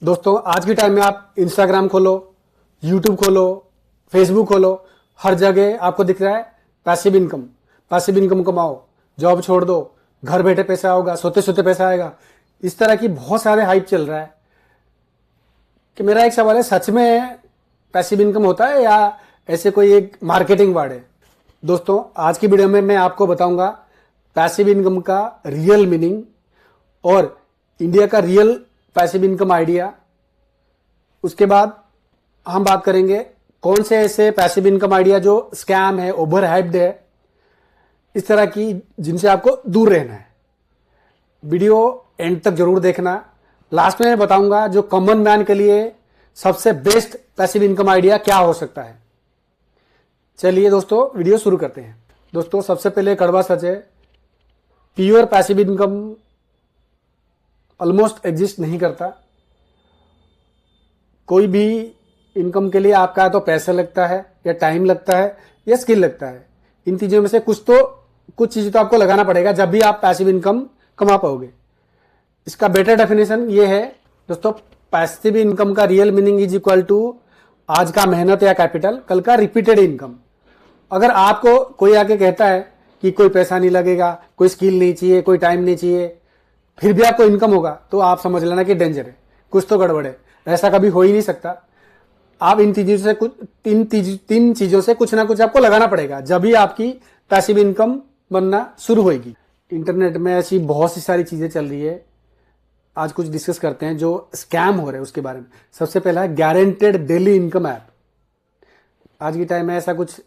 दोस्तों आज के टाइम में आप इंस्टाग्राम खोलो, यूट्यूब खोलो, फेसबुक खोलो, हर जगह आपको दिख रहा है पैसिव इनकम। पैसिव इनकम कमाओ, जॉब छोड़ दो, घर बैठे पैसा होगा, सोते सोते पैसा आएगा। इस तरह की बहुत सारे हाइप चल रहा है कि मेरा एक सवाल है, सच में पैसिव इनकम होता है या ऐसे कोई एक मार्केटिंग वर्ड है? दोस्तों आज की वीडियो में मैं आपको बताऊंगा पैसिव इनकम का रियल मीनिंग और इंडिया का रियल पैसिव इनकम आइडिया। उसके बाद हम बात करेंगे कौन से ऐसे पैसिव इनकम आइडिया जो स्कैम है, ओवर हाइप्ड है, इस तरह की, जिनसे आपको दूर रहना है। वीडियो एंड तक जरूर देखना। लास्ट में मैं बताऊंगा जो कॉमन मैन के लिए सबसे बेस्ट पैसिव इनकम आइडिया क्या हो सकता है। चलिए दोस्तों वीडियो शुरू करते हैं। दोस्तों सबसे पहले कड़वा सच है, pure passive income almost exist नहीं करता। कोई भी इनकम के लिए आपका या तो पैसा लगता है, या टाइम लगता है, या स्किल लगता है। इन चीजों में से कुछ चीजें तो आपको लगाना पड़ेगा जब भी आप पैसिव इनकम कमा पाओगे। इसका बेटर डेफिनेशन ये है दोस्तों, पैसिव इनकम का real meaning is equal to आज का मेहनत या कैपिटल, कल का रिपीटेड इनकम। अगर आपको कोई आके कहता है कि कोई पैसा नहीं लगेगा, कोई स्किल नहीं चाहिए, कोई टाइम नहीं चाहिए, फिर भी आपको इनकम होगा, तो आप समझ लेना कि डेंजर है, कुछ तो गड़बड़ है। ऐसा कभी हो ही नहीं सकता। आप इन तीन चीजों से कुछ ना कुछ आपको लगाना पड़ेगा, जब भी आपकी पैसिव इनकम बनना शुरू होगी। इंटरनेट में ऐसी बहुत सी सारी चीजें चल रही है, आज कुछ डिस्कस करते हैं जो स्कैम हो रहे हैं उसके बारे में। सबसे पहला है गारंटेड डेली इनकम ऐप। आज के टाइम में ऐसा कुछ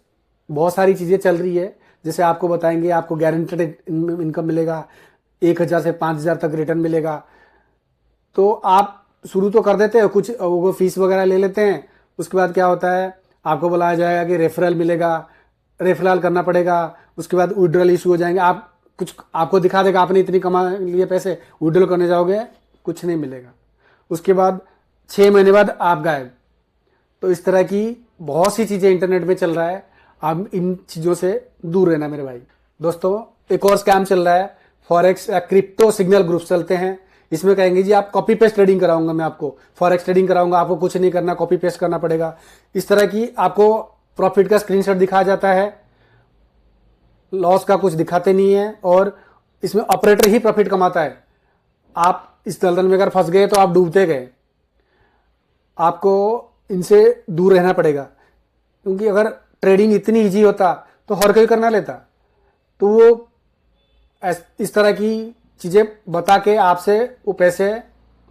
बहुत सारी चीजें चल रही है, जैसे आपको बताएंगे आपको गारंटेड इनकम मिलेगा, 1,000 से 5,000 तक रिटर्न मिलेगा। तो आप शुरू तो कर देते हैं, कुछ वो फीस वगैरह ले लेते हैं। उसके बाद क्या होता है, आपको बुलाया जाएगा कि रेफरल मिलेगा, रेफरल करना पड़ेगा। उसके बाद विड्रॉल इशू हो जाएंगे, आप कुछ आपको दिखा देगा आपने इतनी कमा लिए पैसे, विड्रॉल करने जाओगे कुछ नहीं मिलेगा। उसके बाद 6 महीने बाद आप गायब। तो इस तरह की बहुत सी चीजें इंटरनेट में चल रहा है, आप इन चीजों से दूर रहना मेरे भाई। दोस्तों एक और स्कैम चल रहा है, फॉरेक्स या क्रिप्टो सिग्नल ग्रुप चलते हैं। इसमें कहेंगे जी आप कॉपी पेस्ट ट्रेडिंग कराऊंगा, मैं आपको फॉरेक्स ट्रेडिंग कराऊंगा, आपको कुछ नहीं करना, कॉपी पेस्ट करना पड़ेगा। इस तरह की आपको प्रॉफिट का स्क्रीनशॉट दिखाया जाता है, लॉस का कुछ दिखाते नहीं है, और इसमें ऑपरेटर ही प्रॉफिट कमाता है। आप इस दलदल में अगर फंस गए तो आप डूबते गए। आपको इनसे दूर रहना पड़ेगा, क्योंकि अगर ट्रेडिंग इतनी इजी होता तो हर कोई करना लेता। तो वो इस तरह की चीजें बता के आपसे वो पैसे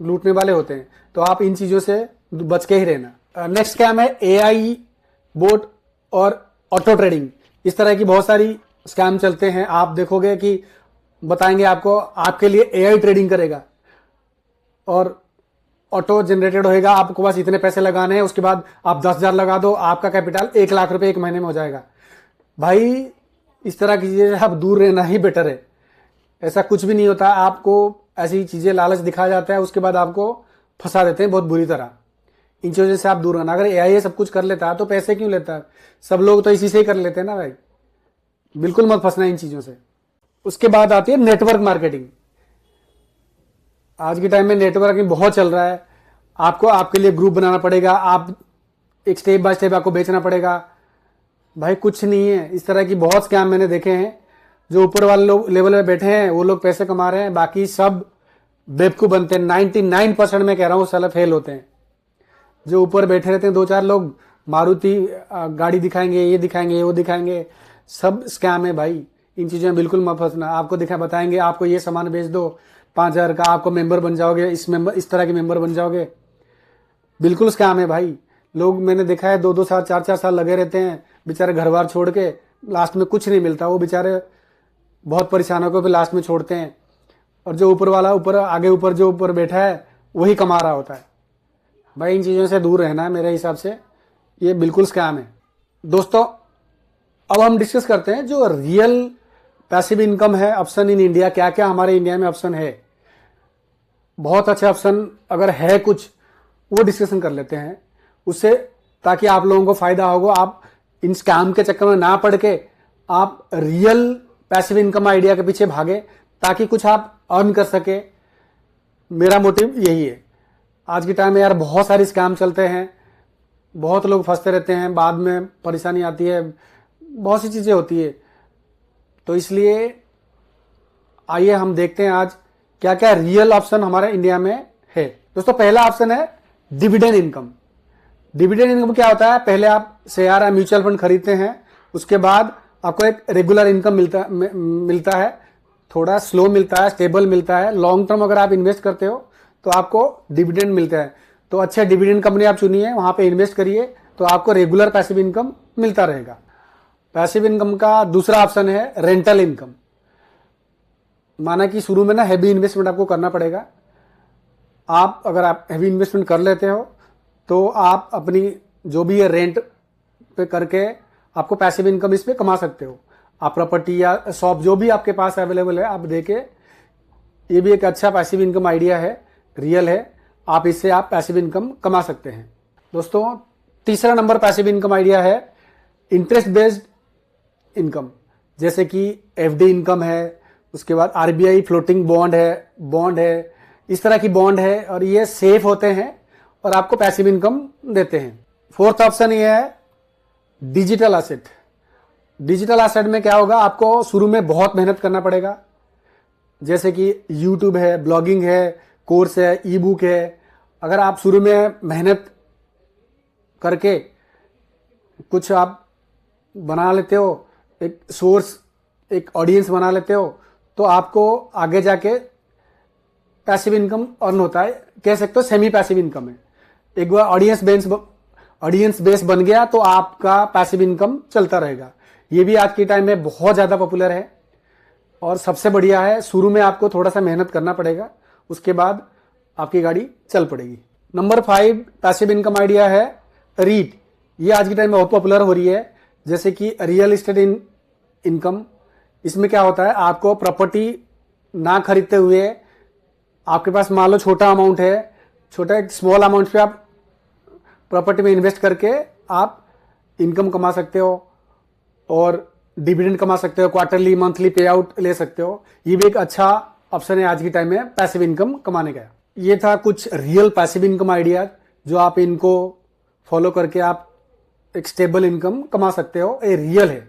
लूटने वाले होते हैं। तो आप इन चीजों से बच के ही रहना। नेक्स्ट स्कैम है एआई बोट और ऑटो ट्रेडिंग। इस तरह की बहुत सारी स्कैम चलते हैं। आप देखोगे कि बताएंगे आपको आपके लिए एआई ट्रेडिंग करेगा और ऑटो जनरेटेड होएगा, आपको बस इतने पैसे लगाने हैं, उसके बाद आप 10,000 लगा दो, आपका कैपिटल 1,00,000 रुपए एक महीने में हो जाएगा। भाई इस तरह की चीजें आप दूर रहना ही बेटर है। ऐसा कुछ भी नहीं होता, आपको ऐसी चीजें लालच दिखाया जाता है, उसके बाद आपको फंसा देते हैं बहुत बुरी तरह। इन चीजों से आप दूर रहना। अगर एआई सब कुछ कर लेता है तो पैसे क्यों लेता है? सब लोग तो इसी से ही कर लेते हैं ना भाई। बिल्कुल मत फंसना इन चीजों से। उसके बाद आती है नेटवर्क मार्केटिंग। आज के टाइम में नेटवर्किंग बहुत चल रहा है। आपको आपके लिए ग्रुप बनाना पड़ेगा, आप एक स्टेप बाय स्टेप आपको बेचना पड़ेगा। भाई कुछ नहीं है, इस तरह की बहुत स्कैम मैंने देखे हैं। जो ऊपर वाले लोग लेवल में बैठे हैं वो लोग पैसे कमा रहे हैं, बाकी सब बेवकूफ बनते हैं। 99% में कह रहा हूं साला फेल होते हैं। जो ऊपर बैठे रहते हैं 2-4 लोग, मारुति गाड़ी दिखाएंगे, ये दिखाएंगे, वो दिखाएंगे, सब स्कैम है भाई। इन चीजों में बिल्कुल मत फंसना। आपको बताएंगे आपको ये सामान बेच दो 5,000 का, आपको मेंबर बन जाओगे, इस तरह के मेंबर बन जाओगे। बिल्कुल स्कैम है भाई। लोग मैंने देखा है 2-2 साल 4-4 साल लगे रहते हैं बेचारे घर बार छोड़ के, लास्ट में कुछ नहीं मिलता। वो बेचारे बहुत परेशान होकर फिर लास्ट में छोड़ते हैं, और जो ऊपर वाला ऊपर जो ऊपर बैठा है वही कमा रहा होता है। भाई इन चीजों से दूर रहना है मेरे हिसाब से, ये बिल्कुल स्कैम है। दोस्तों अब हम डिस्कस करते हैं जो रियल पैसिव इनकम है, ऑप्शन इन इंडिया। क्या क्या हमारे इंडिया में ऑप्शन है, बहुत अच्छे ऑप्शन अगर है कुछ, वो डिस्कशन कर लेते हैं उससे, ताकि आप लोगों को फायदा होगा। आप इन स्कैम के चक्कर में ना पड़ के आप रियल पैसिव इनकम आइडिया के पीछे भागे, ताकि कुछ आप अर्न कर सके। मेरा मोटिव यही है। आज के टाइम में यार बहुत सारे स्कैम चलते हैं, बहुत लोग फंसते रहते हैं, बाद में परेशानी आती है, बहुत सी चीज़ें होती है। तो इसलिए आइए हम देखते हैं आज क्या क्या रियल ऑप्शन हमारे इंडिया में है। दोस्तों पहला ऑप्शन है डिविडेंड इनकम। डिविडेंड इनकम क्या होता है? पहले आप शेयर या म्यूचुअल फंड खरीदते हैं, उसके बाद आपको एक रेगुलर इनकम मिलता है, थोड़ा स्लो मिलता है, स्टेबल मिलता है। लॉन्ग टर्म अगर आप इन्वेस्ट करते हो तो आपको डिविडेंड मिलता है। तो अच्छे डिविडेंड कंपनी आप चुनिए, वहां पे इन्वेस्ट करिए, तो आपको रेगुलर पैसिव इनकम मिलता रहेगा। पैसिव इनकम का दूसरा ऑप्शन है रेंटल इनकम। माना कि शुरू में ना हैवी इन्वेस्टमेंट आपको करना पड़ेगा। अगर आप हैवी इन्वेस्टमेंट कर लेते हो तो आप अपनी जो भी है रेंट पे करके आपको पैसिव इनकम इस पे कमा सकते हो। आप प्रॉपर्टी या शॉप जो भी आपके पास अवेलेबल है आप देके, ये भी एक अच्छा पैसिव इनकम आइडिया है, रियल है। आप इससे आप पैसिव इनकम कमा सकते हैं। दोस्तों तीसरा नंबर पैसिव इनकम आइडिया है इंटरेस्ट बेस्ड इनकम, जैसे कि एफडी इनकम है, उसके बाद आरबीआई फ्लोटिंग बॉन्ड है, इस तरह की बॉन्ड है, और ये सेफ होते हैं और आपको पैसिव इनकम देते हैं। फोर्थ ऑप्शन ये है डिजिटल एसेट। डिजिटल एसेट में क्या होगा? आपको शुरू में बहुत मेहनत करना पड़ेगा, जैसे कि यूट्यूब है, ब्लॉगिंग है, कोर्स है, ई बुक है। अगर आप शुरू में मेहनत करके कुछ आप बना लेते हो, एक सोर्स, एक ऑडियंस बना लेते हो, तो आपको आगे जाके पैसिव इनकम अर्न होता है, कह सकते हो सेमी पैसिव इनकम है। एक बार ऑडियंस बेस बन गया तो आपका पैसिव इनकम चलता रहेगा। ये भी आज के टाइम में बहुत ज्यादा पॉपुलर है और सबसे बढ़िया है। शुरू में आपको थोड़ा सा मेहनत करना पड़ेगा, उसके बाद आपकी गाड़ी चल पड़ेगी। नंबर 5 पैसिव इनकम आइडिया है रीट। ये आज के टाइम में बहुत पॉपुलर हो रही है, जैसे कि रियल एस्टेट इनकम। इसमें क्या होता है? आपको प्रॉपर्टी ना खरीदते हुए, आपके पास मान लो छोटा अमाउंट है, छोटा एक स्मॉल अमाउंट पे आप प्रॉपर्टी में इन्वेस्ट करके आप इनकम कमा सकते हो और डिविडेंड कमा सकते हो, क्वार्टरली मंथली पे आउट ले सकते हो। ये भी एक अच्छा ऑप्शन है आज के टाइम में पैसिव इनकम कमाने का। ये था कुछ रियल पैसिव इनकम आइडिया, जो आप इनको फॉलो करके आप एक स्टेबल इनकम कमा सकते हो, ये रियल है।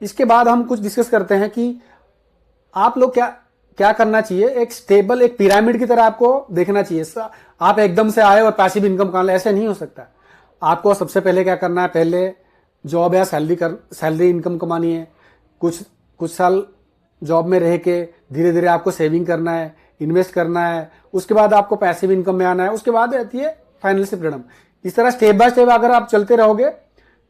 इसके बाद हम कुछ डिस्कस करते हैं कि आप लोग क्या करना चाहिए। एक स्टेबल, एक पिरामिड की तरह आपको देखना चाहिए। आप एकदम से आए और पैसिव इनकम कमा ले, ऐसे नहीं हो सकता। आपको सबसे पहले क्या करना है? पहले जॉब या सैलरी इनकम कमानी है। कुछ साल जॉब में रह के धीरे धीरे आपको सेविंग करना है, इन्वेस्ट करना है, उसके बाद आपको पैसिव इनकम में आना है, उसके बाद रहती है फाइनेंशियल फ्रीडम। इस तरह स्टेप बाय स्टेप अगर आप चलते रहोगे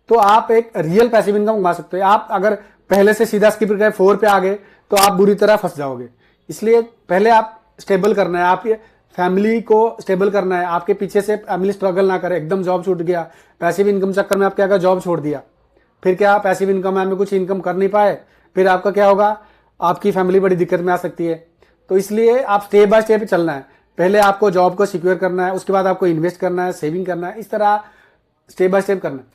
तो आप एक रियल पैसिव इनकम कमा सकते हो। आप अगर पहले से सीधा स्किप करके 4 पे आ गए तो आप बुरी तरह फंस जाओगे। इसलिए पहले आप स्टेबल करना है, आपके फैमिली को स्टेबल करना है। आपके पीछे से फैमिली स्ट्रगल ना करे, एकदम जॉब छूट गया, पैसिव इनकम चक्कर में आप क्या जॉब छोड़ दिया, फिर क्या पैसिव इनकम में कुछ इनकम कर नहीं पाए, फिर आपका क्या होगा? आपकी फैमिली बड़ी दिक्कत में आ सकती है। तो इसलिए आप स्टेप बाय स्टेप चलना है। पहले आपको जॉब को सिक्योर करना है, उसके बाद आपको इन्वेस्ट करना है, सेविंग करना है, इस तरह स्टेप बाय स्टेप करना है।